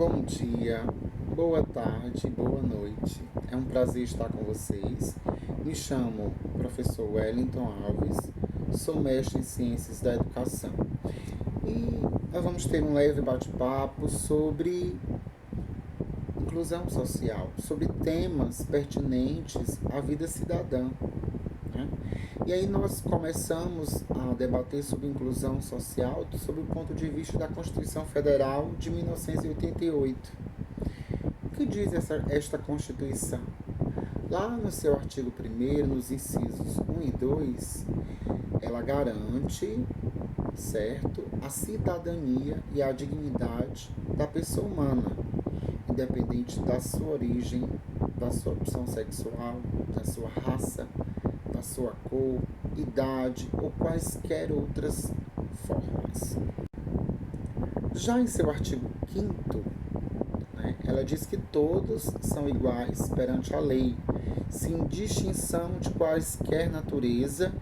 Bom dia, boa tarde, boa noite. É um prazer estar com vocês. Me chamo professor Wellington Alves, sou mestre em Ciências da Educação. E nós vamos ter um leve bate-papo sobre inclusão social, sobre temas pertinentes à vida cidadã, né? E aí nós começamos a debater sobre inclusão social sob o ponto de vista da Constituição Federal de 1988. O que diz esta Constituição? Lá no seu artigo 1º, nos incisos 1 e 2, ela garante, certo, a cidadania e a dignidade da pessoa humana, independente da sua origem, da sua opção sexual, da sua raça, da sua cor, idade ou quaisquer outras formas. Já em seu artigo 5º, ela diz que todos são iguais perante a lei, sem distinção de quaisquer natureza,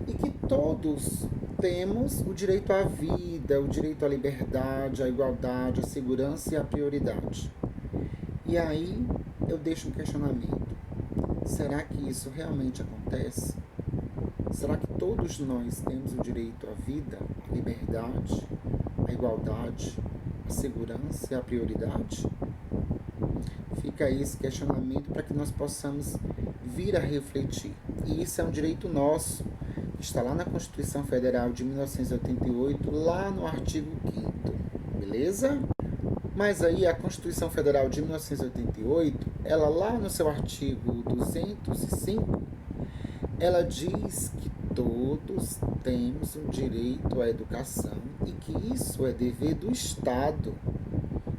e que todos temos o direito à vida, o direito à liberdade, à igualdade, à segurança e à prioridade. E aí eu deixo um questionamento. Será que isso realmente acontece? Será que todos nós temos o direito à vida, à liberdade, à igualdade, à segurança e à prioridade? Fica aí esse questionamento para que nós possamos vir a refletir. E isso é um direito nosso, que está lá na Constituição Federal de 1988, lá no artigo 5º, beleza? Mas aí a Constituição Federal de 1988, ela lá no seu artigo 205, ela diz que todos temos o direito à educação e que isso é dever do Estado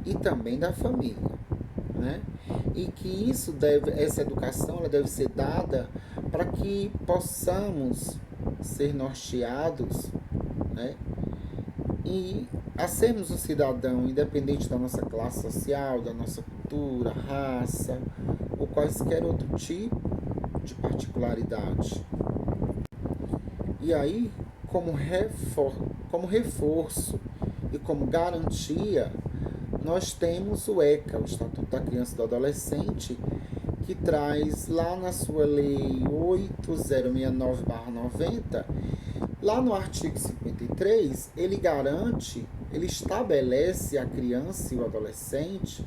e também da família, né? E que essa educação ela deve ser dada para que possamos ser norteados, né? E a sermos um cidadão independente da nossa classe social, da nossa cultura, raça ou quaisquer outro tipo de particularidade. E aí, como reforço e como garantia, nós temos o ECA, o Estatuto da Criança e do Adolescente, que traz lá na sua lei 8069/90, lá no artigo 53, ele estabelece a criança e o adolescente,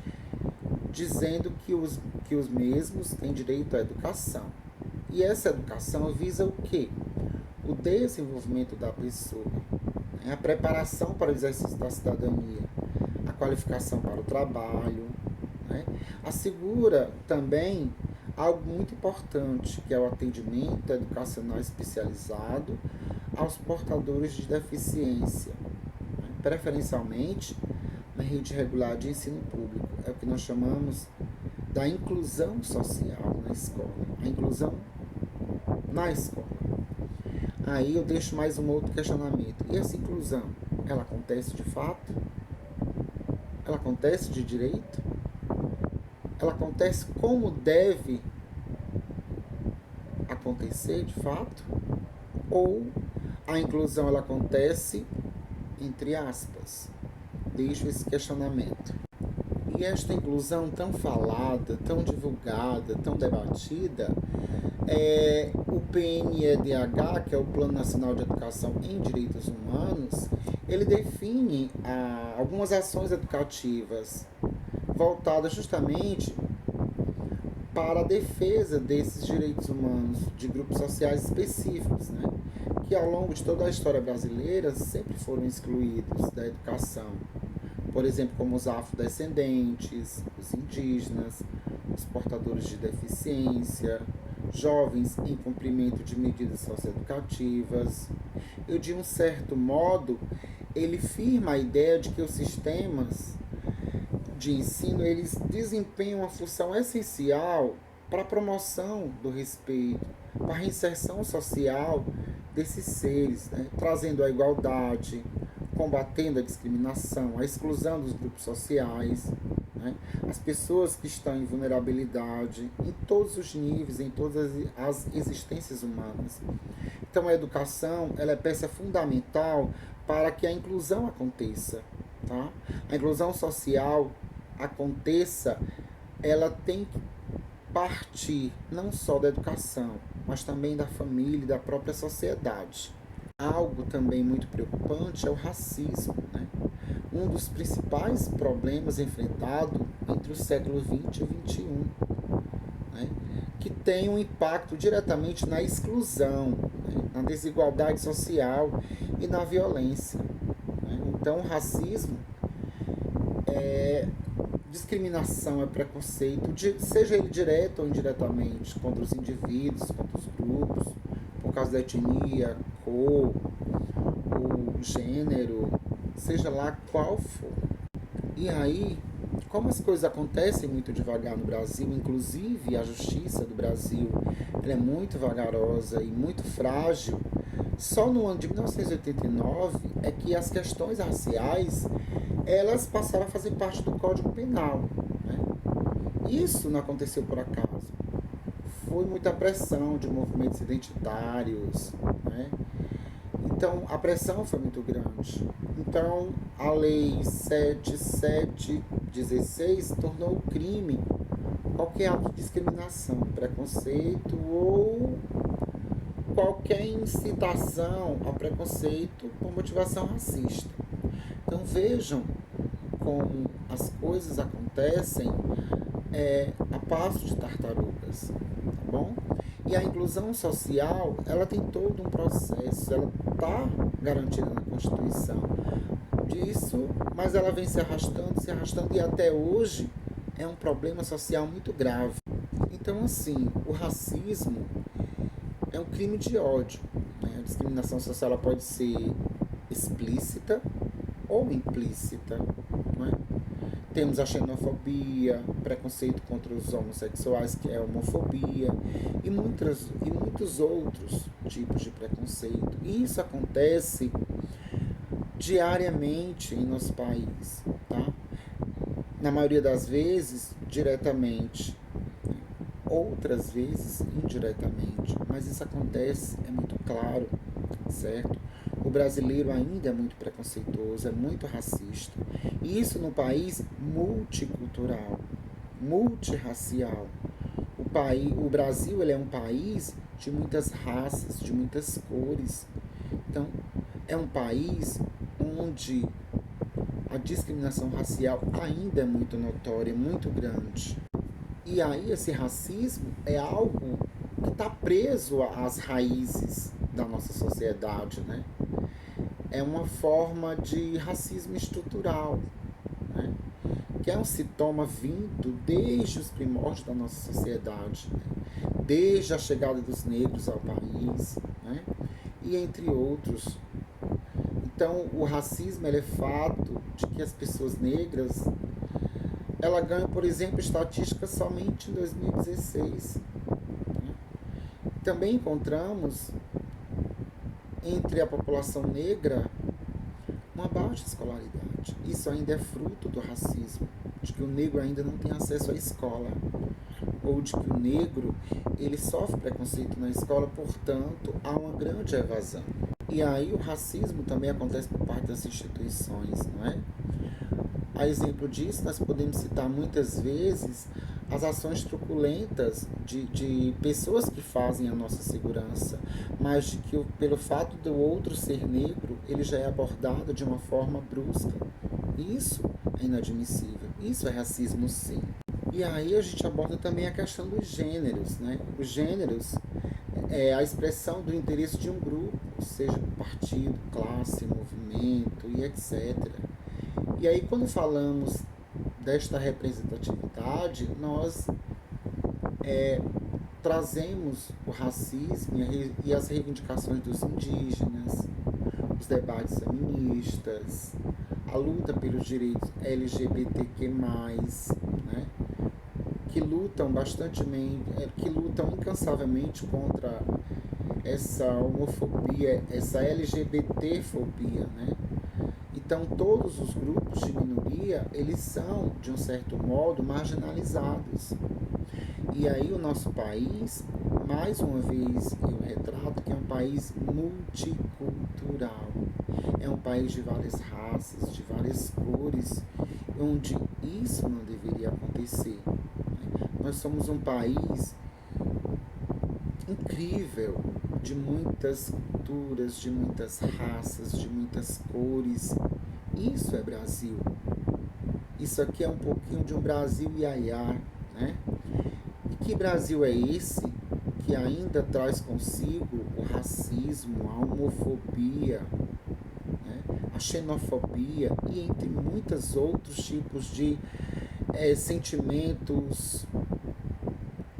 dizendo que os mesmos têm direito à educação. E essa educação visa o quê? O desenvolvimento da pessoa, a preparação para o exercício da cidadania, a qualificação para o trabalho, né? Assegura também algo muito importante, que é o atendimento educacional especializado aos portadores de deficiência, preferencialmente na rede regular de ensino público. É o que nós chamamos da inclusão social na escola, a inclusão na escola. Aí eu deixo mais um outro questionamento. E essa inclusão, ela acontece de fato? Ela acontece de direito? Ela acontece como deve acontecer de fato? Ou a inclusão ela acontece entre aspas? Deixo esse questionamento. E esta inclusão tão falada, tão divulgada, tão debatida, o PNEDH, que é o Plano Nacional de Educação em Direitos Humanos, ele define algumas ações educativas voltadas justamente para a defesa desses direitos humanos de grupos sociais específicos, né? Que ao longo de toda a história brasileira sempre foram excluídos da educação. Por exemplo, como os afrodescendentes, os indígenas, os portadores de deficiência, jovens em cumprimento de medidas socioeducativas. E, de um certo modo, ele firma a ideia de que os sistemas de ensino eles desempenham uma função essencial para a promoção do respeito, para a reinserção social desses seres, né? Trazendo a igualdade, combatendo a discriminação, a exclusão dos grupos sociais, né? As pessoas que estão em vulnerabilidade, em todos os níveis, em todas as existências humanas. Então a educação ela é peça fundamental para que a inclusão aconteça. Tá? A inclusão social aconteça, ela tem que partir não só da educação, mas também da família e da própria sociedade. Algo também muito preocupante é o racismo, né? Um dos principais problemas enfrentados entre o século XX e o XXI, né? Que tem um impacto diretamente na exclusão, né? Na desigualdade social e na violência, né? Então, o racismo é discriminação, é preconceito, seja ele direto ou indiretamente, contra os indivíduos, contra os grupos, por causa da etnia, cor, o gênero, seja lá qual for. E aí, como as coisas acontecem muito devagar no Brasil, inclusive a justiça do Brasil ela é muito vagarosa e muito frágil, só no ano de 1989 é que as questões raciais elas passaram a fazer parte do Código Penal, né? Isso não aconteceu por acaso. Foi muita pressão de movimentos identitários, né? Então, a pressão foi muito grande. Então, a Lei 7716 tornou crime qualquer ato de discriminação, preconceito ou qualquer incitação ao preconceito por motivação racista. Então, vejam como as coisas acontecem a passo de tartarugas, tá bom? E a inclusão social, ela tem todo um processo, ela está garantida na Constituição disso, mas ela vem se arrastando e até hoje é um problema social muito grave. Então, assim, o racismo é um crime de ódio, né? A discriminação social ela pode ser explícita ou implícita, não é? Temos a xenofobia, preconceito contra os homossexuais, que é a homofobia, e muitos outros tipos de preconceito. E isso acontece diariamente em nosso país, tá? Na maioria das vezes, diretamente, outras vezes indiretamente, mas isso acontece, é muito claro, certo? O brasileiro ainda é muito preconceituoso, é muito racista. E isso no país multicultural, multirracial. O Brasil ele é um país de muitas raças, de muitas cores. Então, é um país onde a discriminação racial ainda é muito notória, muito grande. E aí esse racismo é algo que está preso às raízes da nossa sociedade, né? É uma forma de racismo estrutural, né? Que é um sintoma vindo desde os primórdios da nossa sociedade, né? Desde a chegada dos negros ao país, né? E entre outros. Então, o racismo é fato de que as pessoas negras ela ganha, por exemplo, estatísticas somente em 2016. Né? Também encontramos entre a população negra uma baixa escolaridade. Isso ainda é fruto do racismo, de que o negro ainda não tem acesso à escola, ou de que o negro ele sofre preconceito na escola, portanto, há uma grande evasão. E aí o racismo também acontece por parte das instituições, não é? A exemplo disso, nós podemos citar muitas vezes as ações truculentas de pessoas que fazem a nossa segurança, mas de que pelo fato do outro ser negro, ele já é abordado de uma forma brusca. Isso é inadmissível. Isso é racismo, sim. E aí a gente aborda também a questão dos gêneros, né? Os gêneros é a expressão do interesse de um grupo, seja partido, classe, movimento e etc. E aí, quando falamos desta representatividade, nós trazemos o racismo e as reivindicações dos indígenas, os debates feministas, a luta pelos direitos LGBTQ+, né, que lutam que lutam incansavelmente contra essa homofobia, essa LGBTfobia, né? Então, todos os grupos de minoria, eles são, de um certo modo, marginalizados. E aí o nosso país, mais uma vez eu retrato que é um país multicultural. É um país de várias raças, de várias cores, onde Isso não deveria acontecer. Nós somos um país incrível, de muitas culturas, de muitas raças, de muitas cores. Isso é Brasil. Isso aqui é um pouquinho de um Brasil iaiá, né? E que Brasil é esse que ainda traz consigo o racismo, a homofobia, né? A xenofobia e entre muitos outros tipos de sentimentos,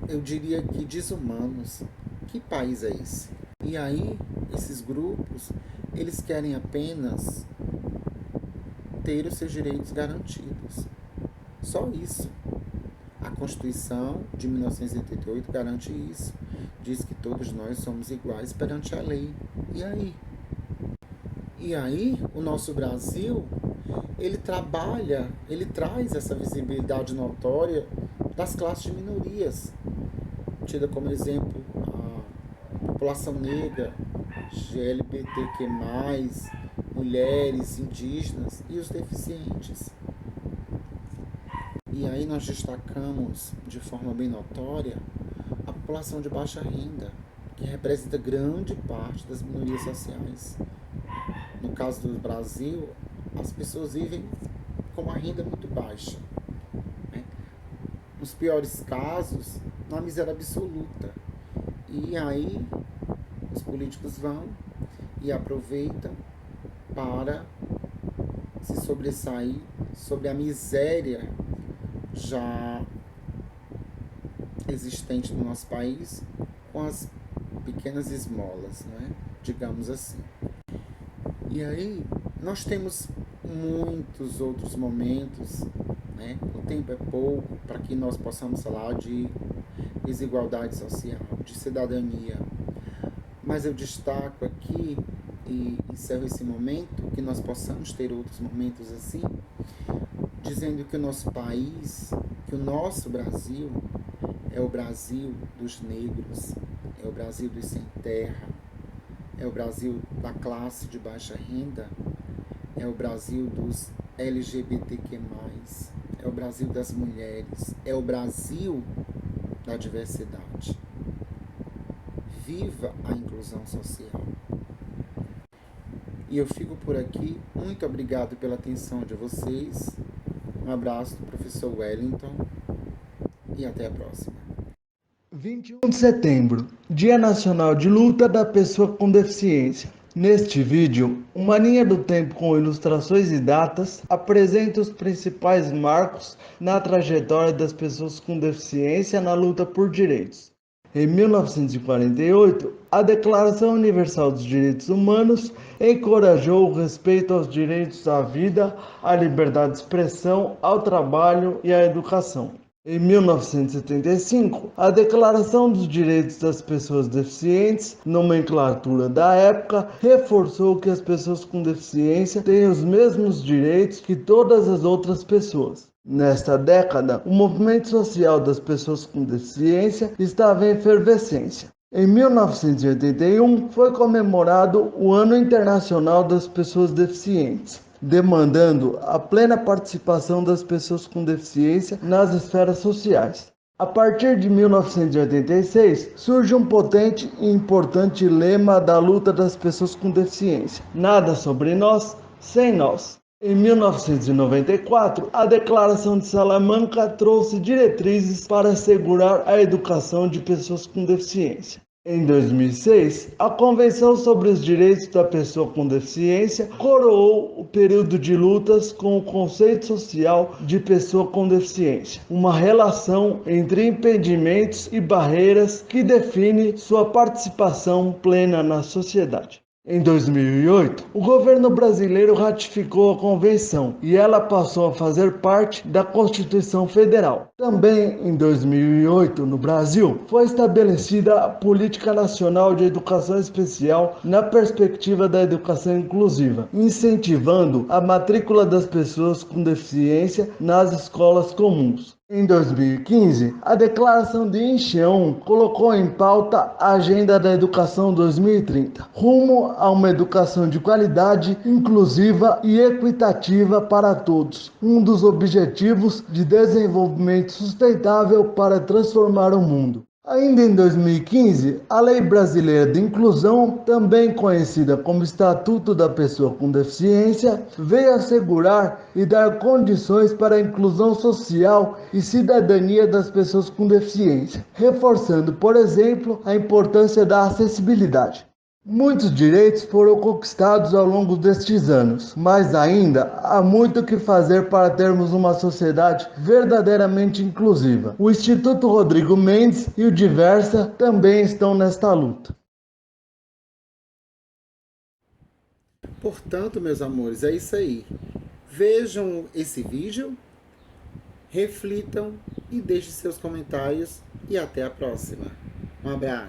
eu diria que desumanos. Que país é esse? E aí, esses grupos, eles querem apenas ter os seus direitos garantidos. Só isso. A Constituição de 1988 garante isso. Diz que todos nós somos iguais perante a lei. E aí? E aí, o nosso Brasil, ele trabalha, ele traz essa visibilidade notória das classes de minorias, tida como exemplo a população negra, GLBTQ+, mulheres, indígenas e os deficientes. E aí nós destacamos de forma bem notória a população de baixa renda, que representa grande parte das minorias sociais. No caso do Brasil, as pessoas vivem com uma renda muito baixa, né? Nos piores casos, na miséria absoluta. E aí os políticos vão e aproveitam para se sobressair sobre a miséria já existente no nosso país, com as pequenas esmolas, né? Digamos assim. E aí nós temos muitos outros momentos, né? O tempo é pouco para que nós possamos falar de desigualdade social, de cidadania. Mas eu destaco aqui e encerro esse momento, que nós possamos ter outros momentos assim, dizendo que o nosso país, que o nosso Brasil é o Brasil dos negros, é o Brasil dos sem terra, é o Brasil da classe de baixa renda, é o Brasil dos LGBTQ+, é o Brasil das mulheres, é o Brasil da diversidade. Viva a inclusão social! E eu fico por aqui. Muito obrigado pela atenção de vocês. Um abraço do professor Wellington e até a próxima. 21 de setembro, Dia Nacional de Luta da Pessoa com Deficiência. Neste vídeo, uma linha do tempo com ilustrações e datas apresenta os principais marcos na trajetória das pessoas com deficiência na luta por direitos. Em 1948, a Declaração Universal dos Direitos Humanos encorajou o respeito aos direitos à vida, à liberdade de expressão, ao trabalho e à educação. Em 1975, a Declaração dos Direitos das Pessoas Deficientes, nomenclatura da época, reforçou que as pessoas com deficiência têm os mesmos direitos que todas as outras pessoas. Nesta década, o movimento social das pessoas com deficiência estava em efervescência. Em 1981, foi comemorado o Ano Internacional das Pessoas Deficientes, demandando a plena participação das pessoas com deficiência nas esferas sociais. A partir de 1986, surge um potente e importante lema da luta das pessoas com deficiência: nada sobre nós, sem nós. Em 1994, a Declaração de Salamanca trouxe diretrizes para assegurar a educação de pessoas com deficiência. Em 2006, a Convenção sobre os Direitos da Pessoa com Deficiência coroou o período de lutas com o conceito social de pessoa com deficiência, uma relação entre impedimentos e barreiras que define sua participação plena na sociedade. Em 2008, o governo brasileiro ratificou a convenção e ela passou a fazer parte da Constituição Federal. Também em 2008, no Brasil, foi estabelecida a Política Nacional de Educação Especial na perspectiva da educação inclusiva, incentivando a matrícula das pessoas com deficiência nas escolas comuns. Em 2015, a Declaração de Incheon colocou em pauta a Agenda da Educação 2030, rumo a uma educação de qualidade, inclusiva e equitativa para todos, um dos objetivos de desenvolvimento sustentável para transformar o mundo. Ainda em 2015, a Lei Brasileira de Inclusão, também conhecida como Estatuto da Pessoa com Deficiência, veio assegurar e dar condições para a inclusão social e cidadania das pessoas com deficiência, reforçando, por exemplo, a importância da acessibilidade. Muitos direitos foram conquistados ao longo destes anos, mas ainda há muito o que fazer para termos uma sociedade verdadeiramente inclusiva. O Instituto Rodrigo Mendes e o Diversa também estão nesta luta. Portanto, meus amores, é isso aí. Vejam esse vídeo, reflitam e deixem seus comentários e até a próxima. Um abraço.